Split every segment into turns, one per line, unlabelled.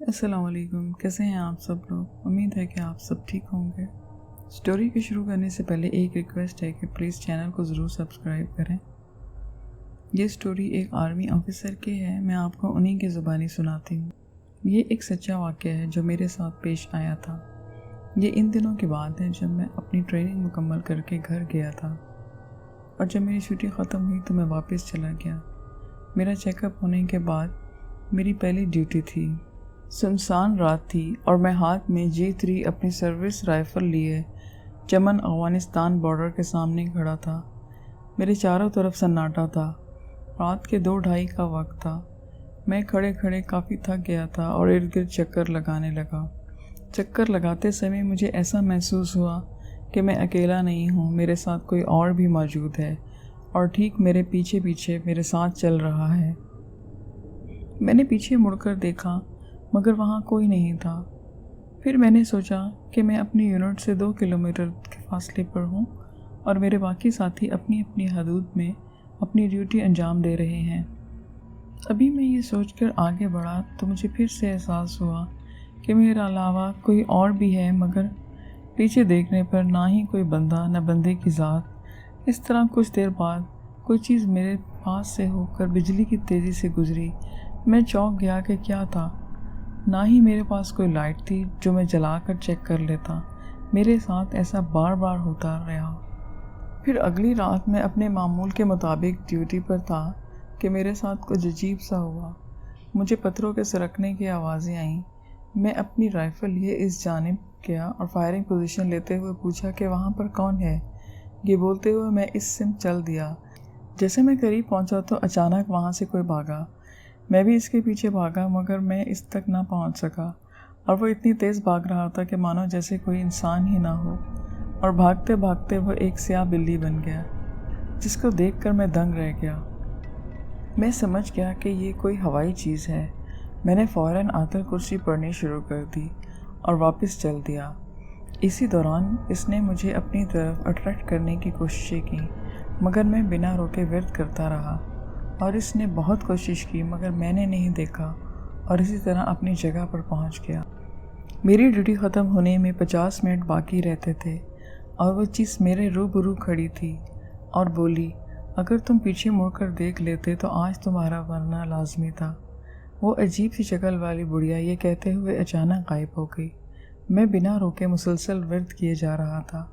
السلام علیکم، کیسے ہیں آپ سب لوگ؟ امید ہے کہ آپ سب ٹھیک ہوں گے۔ سٹوری کے شروع کرنے سے پہلے ایک ریکویسٹ ہے کہ پلیز چینل کو ضرور سبسکرائب کریں۔ یہ سٹوری ایک آرمی آفیسر کی ہے، میں آپ کو انہی کی زبانی سناتی ہوں۔ یہ ایک سچا واقعہ ہے جو میرے ساتھ پیش آیا تھا۔ یہ ان دنوں کی بات ہے جب میں اپنی ٹریننگ مکمل کر کے گھر گیا تھا، اور جب میری چھٹی ختم ہوئی تو میں واپس چلا گیا۔ میرا چیک اپ ہونے کے بعد میری پہلی ڈیوٹی تھی۔ سنسان رات تھی اور میں ہاتھ میں G3 اپنی سروس رائفل لیے چمن افغانستان بارڈر کے سامنے کھڑا تھا۔ میرے چاروں طرف سناٹا تھا۔ رات کے 2:30 کا وقت تھا۔ میں کھڑے کھڑے کافی تھک گیا تھا اور ارد گرد چکر لگانے لگا۔ چکر لگاتے سمے مجھے ایسا محسوس ہوا کہ میں اکیلا نہیں ہوں، میرے ساتھ کوئی اور بھی موجود ہے اور ٹھیک میرے پیچھے پیچھے میرے ساتھ چل رہا ہے۔ میں نے پیچھے مڑ کر دیکھا مگر وہاں کوئی نہیں تھا۔ پھر میں نے سوچا کہ میں اپنی یونٹ سے 2 کلومیٹر کے فاصلے پر ہوں اور میرے باقی ساتھی اپنی اپنی حدود میں اپنی ڈیوٹی انجام دے رہے ہیں۔ ابھی میں یہ سوچ کر آگے بڑھا تو مجھے پھر سے احساس ہوا کہ میرے علاوہ کوئی اور بھی ہے، مگر پیچھے دیکھنے پر نہ ہی کوئی بندہ نہ بندے کی ذات۔ اس طرح کچھ دیر بعد کوئی چیز میرے پاس سے ہو کر بجلی کی تیزی سے گزری۔ میں چونک گیا کہ کیا تھا۔ نہ ہی میرے پاس کوئی لائٹ تھی جو میں جلا کر چیک کر لیتا۔ میرے ساتھ ایسا بار بار ہوتا رہا۔ پھر اگلی رات میں اپنے معمول کے مطابق ڈیوٹی پر تھا کہ میرے ساتھ کچھ عجیب سا ہوا۔ مجھے پتھروں کے سرکنے کی آوازیں آئیں۔ میں اپنی رائفل لیے اس جانب گیا اور فائرنگ پوزیشن لیتے ہوئے پوچھا کہ وہاں پر کون ہے۔ یہ بولتے ہوئے میں اس سمت چل دیا۔ جیسے میں قریب پہنچا تو اچانک وہاں سے کوئی بھاگا۔ میں بھی اس کے پیچھے بھاگا مگر میں اس تک نہ پہنچ سکا، اور وہ اتنی تیز بھاگ رہا تھا کہ مانو جیسے کوئی انسان ہی نہ ہو، اور بھاگتے بھاگتے وہ ایک سیاہ بلی بن گیا، جس کو دیکھ کر میں دنگ رہ گیا۔ میں سمجھ گیا کہ یہ کوئی ہوائی چیز ہے۔ میں نے فوراً آتل کرسی پڑھنی شروع کر دی اور واپس چل دیا۔ اسی دوران اس نے مجھے اپنی طرف اٹریکٹ کرنے کی کوششیں کی، مگر میں بنا روکے ورد کرتا رہا، اور اس نے بہت کوشش کی مگر میں نے نہیں دیکھا، اور اسی طرح اپنی جگہ پر پہنچ گیا۔ میری ڈیوٹی ختم ہونے میں 50 منٹ باقی رہتے تھے، اور وہ چیز میرے روبرو کھڑی تھی اور بولی، اگر تم پیچھے مڑ کر دیکھ لیتے تو آج تمہارا مرنا لازمی تھا۔ وہ عجیب سی شکل والی بڑھیا یہ کہتے ہوئے اچانک غائب ہو گئی۔ میں بنا روکے مسلسل ورد کیے جا رہا تھا،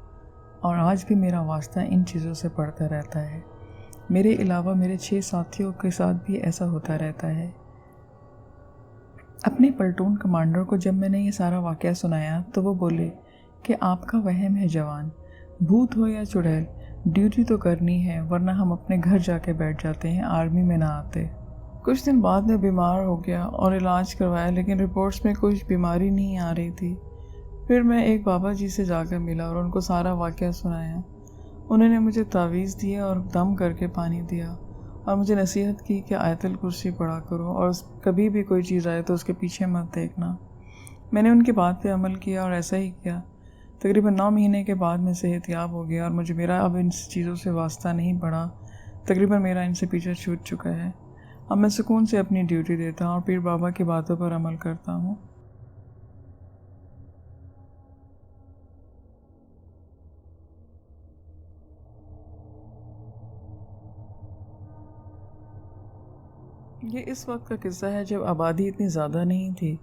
اور آج بھی میرا واسطہ ان چیزوں سے پڑتا رہتا ہے۔ میرے علاوہ میرے 6 ساتھیوں کے ساتھ بھی ایسا ہوتا رہتا ہے۔ اپنے پلٹون کمانڈر کو جب میں نے یہ سارا واقعہ سنایا تو وہ بولے کہ آپ کا وہم ہے جوان، بھوت ہو یا چڑیل، ڈیوٹی تو کرنی ہے ورنہ ہم اپنے گھر جا کے بیٹھ جاتے ہیں، آرمی میں نہ آتے۔ کچھ دن بعد میں بیمار ہو گیا اور علاج کروایا، لیکن رپورٹس میں کچھ بیماری نہیں آ رہی تھی۔ پھر میں ایک بابا جی سے جا کر ملا اور ان کو سارا واقعہ سنایا۔ انہوں نے مجھے تعویذ دیے اور دم کر کے پانی دیا، اور مجھے نصیحت کی کہ آیت الکرسی پڑھا کرو، اور کبھی بھی کوئی چیز آئے تو اس کے پیچھے مت دیکھنا۔ میں نے ان کی بات پہ عمل کیا اور ایسا ہی کیا۔ تقریباً 9 مہینے کے بعد میں صحت یاب ہو گیا، اور مجھے میرا اب ان چیزوں سے واسطہ نہیں پڑا۔ تقریباً میرا ان سے پیچھا چھوٹ چکا ہے۔ اب میں سکون سے اپنی ڈیوٹی دیتا ہوں اور پیر بابا کی باتوں پر عمل کرتا ہوں۔ یہ اس وقت کا قصہ ہے جب آبادی اتنی زیادہ نہیں تھی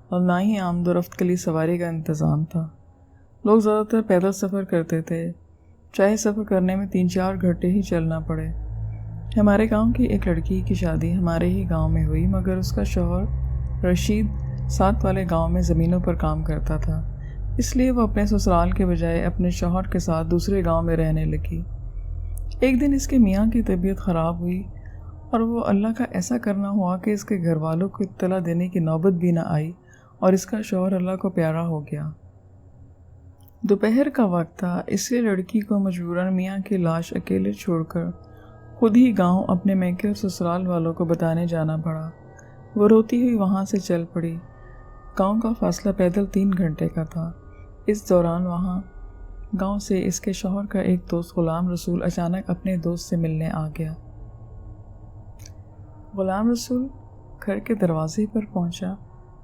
اور نہ ہی آمد و رفت کے لیے سواری کا انتظام تھا۔ لوگ زیادہ تر پیدل سفر کرتے تھے، چاہے سفر کرنے میں 3-4 گھنٹے ہی چلنا پڑے۔ ہمارے گاؤں کی ایک لڑکی کی شادی ہمارے ہی گاؤں میں ہوئی، مگر اس کا شوہر رشید ساتھ والے گاؤں میں زمینوں پر کام کرتا تھا، اس لیے وہ اپنے سسرال کے بجائے اپنے شوہر کے ساتھ دوسرے گاؤں میں رہنے لگی۔ ایک دن اس کے میاں کی طبیعت خراب ہوئی، اور وہ اللہ کا ایسا کرنا ہوا کہ اس کے گھر والوں کو اطلاع دینے کی نوبت بھی نہ آئی، اور اس کا شوہر اللہ کو پیارا ہو گیا۔ دوپہر کا وقت تھا، اس لیے لڑکی کو مجبوراً میاں کی لاش اکیلے چھوڑ کر خود ہی گاؤں اپنے میکے اور سسرال والوں کو بتانے جانا پڑا۔ وہ روتی ہوئی وہاں سے چل پڑی۔ گاؤں کا فاصلہ پیدل 3 گھنٹے کا تھا۔ اس دوران وہاں گاؤں سے اس کے شوہر کا ایک دوست غلام رسول اچانک اپنے دوست سے ملنے آ گیا۔ غلام رسول گھر کے دروازے پر پہنچا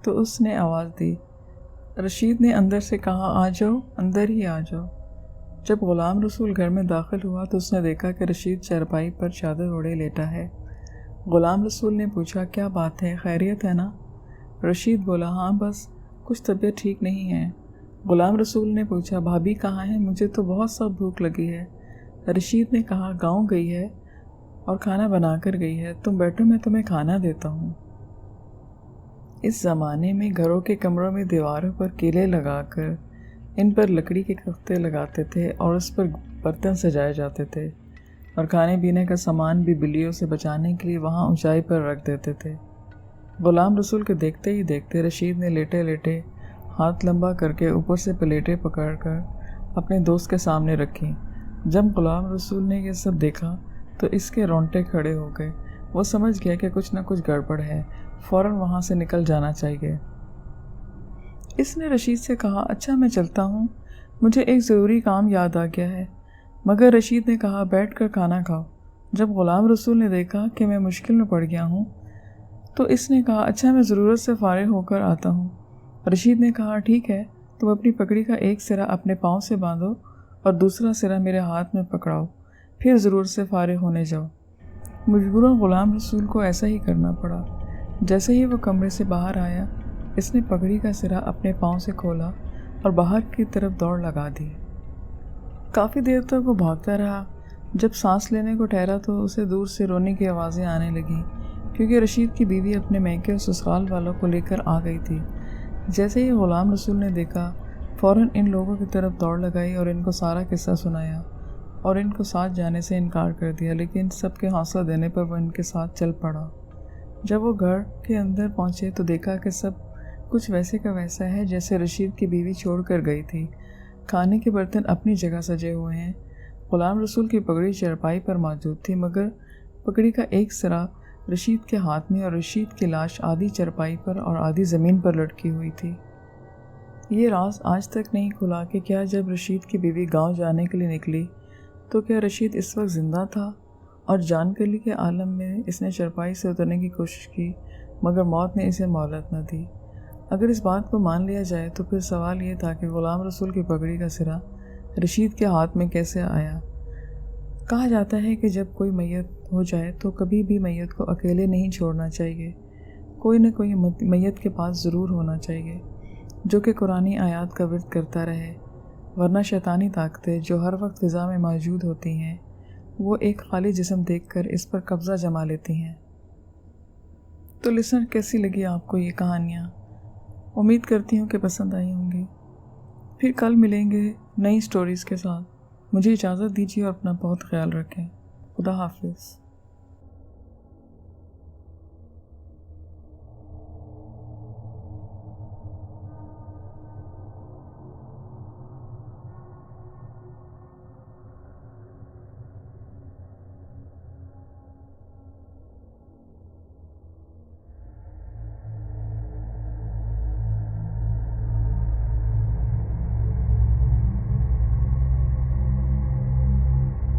تو اس نے آواز دی۔ رشید نے اندر سے کہا آ جاؤ، اندر ہی آ جاؤ۔ جب غلام رسول گھر میں داخل ہوا تو اس نے دیکھا کہ رشید چارپائی پر چادر اوڑھے لیٹا ہے۔ غلام رسول نے پوچھا کیا بات ہے، خیریت ہے نا؟ رشید بولا ہاں بس کچھ طبیعت ٹھیک نہیں ہے۔ غلام رسول نے پوچھا بھابھی کہاں ہے، مجھے تو بہت سخت بھوک لگی ہے۔ رشید نے کہا گاؤں گئی ہے اور کھانا بنا کر گئی ہے، تم بیٹھو میں تمہیں کھانا دیتا ہوں۔ اس زمانے میں گھروں کے کمروں میں دیواروں پر کیلے لگا کر ان پر لکڑی کے تختے لگاتے تھے اور اس پر برتن سجائے جاتے تھے، اور کھانے پینے کا سامان بھی بلیوں سے بچانے کے لیے وہاں اونچائی پر رکھ دیتے تھے۔ غلام رسول کے دیکھتے ہی دیکھتے رشید نے لیٹے لیٹے ہاتھ لمبا کر کے اوپر سے پلیٹیں پکڑ کر اپنے دوست کے سامنے رکھی۔ جب غلام رسول نے یہ سب دیکھا تو اس کے رونگٹے کھڑے ہو گئے۔ وہ سمجھ گیا کہ کچھ نہ کچھ گڑبڑ ہے، فوراً وہاں سے نکل جانا چاہیے۔ اس نے رشید سے کہا اچھا میں چلتا ہوں، مجھے ایک ضروری کام یاد آ گیا ہے۔ مگر رشید نے کہا بیٹھ کر کھانا کھاؤ۔ جب غلام رسول نے دیکھا کہ میں مشکل میں پڑ گیا ہوں تو اس نے کہا اچھا میں ضرورت سے فارغ ہو کر آتا ہوں۔ رشید نے کہا ٹھیک ہے، تم اپنی پگڑی کا ایک سرا اپنے پاؤں سے باندھو اور دوسرا سرا میرے ہاتھ میں پکڑاؤ، پھر ضرورت سے فارغ ہونے جاؤ۔ مجبوراً غلام رسول کو ایسا ہی کرنا پڑا۔ جیسے ہی وہ کمرے سے باہر آیا اس نے پگڑی کا سرا اپنے پاؤں سے کھولا اور باہر کی طرف دوڑ لگا دی۔ کافی دیر تک وہ بھاگتا رہا۔ جب سانس لینے کو ٹھہرا تو اسے دور سے رونے کی آوازیں آنے لگیں، کیونکہ رشید کی بیوی اپنے میکے اور سسرال والوں کو لے کر آ گئی تھی۔ جیسے ہی غلام رسول نے دیکھا فوراً ان لوگوں کی طرف دوڑ لگائی اور ان کو سارا قصہ سنایا اور ان کو ساتھ جانے سے انکار کر دیا، لیکن سب کے حوصلہ دینے پر وہ ان کے ساتھ چل پڑا۔ جب وہ گھر کے اندر پہنچے تو دیکھا کہ سب کچھ ویسے کا ویسا ہے جیسے رشید کی بیوی چھوڑ کر گئی تھی۔ کھانے کے برتن اپنی جگہ سجے ہوئے ہیں۔ غلام رسول کی پگڑی چارپائی پر موجود تھی، مگر پگڑی کا ایک سرا رشید کے ہاتھ میں اور رشید کی لاش آدھی چارپائی پر اور آدھی زمین پر لٹکی ہوئی تھی۔ یہ راز آج تک نہیں کھلا کہ کیا جب رشید کی بیوی گاؤں جانے کے لیے نکلی تو کیا رشید اس وقت زندہ تھا اور جان کلی کے عالم میں اس نے چارپائی سے اترنے کی کوشش کی مگر موت نے اسے مہلت نہ دی۔ اگر اس بات کو مان لیا جائے تو پھر سوال یہ تھا کہ غلام رسول کی پگڑی کا سرا رشید کے ہاتھ میں کیسے آیا؟ کہا جاتا ہے کہ جب کوئی میت ہو جائے تو کبھی بھی میت کو اکیلے نہیں چھوڑنا چاہیے، کوئی نہ کوئی میت کے پاس ضرور ہونا چاہیے جو کہ قرآنی آیات کا ورد کرتا رہے، ورنہ شیطانی طاقتیں جو ہر وقت فضا میں موجود ہوتی ہیں وہ ایک خالی جسم دیکھ کر اس پر قبضہ جما لیتی ہیں۔ تو لسنر کیسی لگی آپ کو یہ کہانیاں؟ امید کرتی ہوں کہ پسند آئی ہوں گی۔ پھر کل ملیں گے نئی سٹوریز کے ساتھ۔ مجھے اجازت دیجیے اور اپنا بہت خیال رکھیں۔ خدا حافظ۔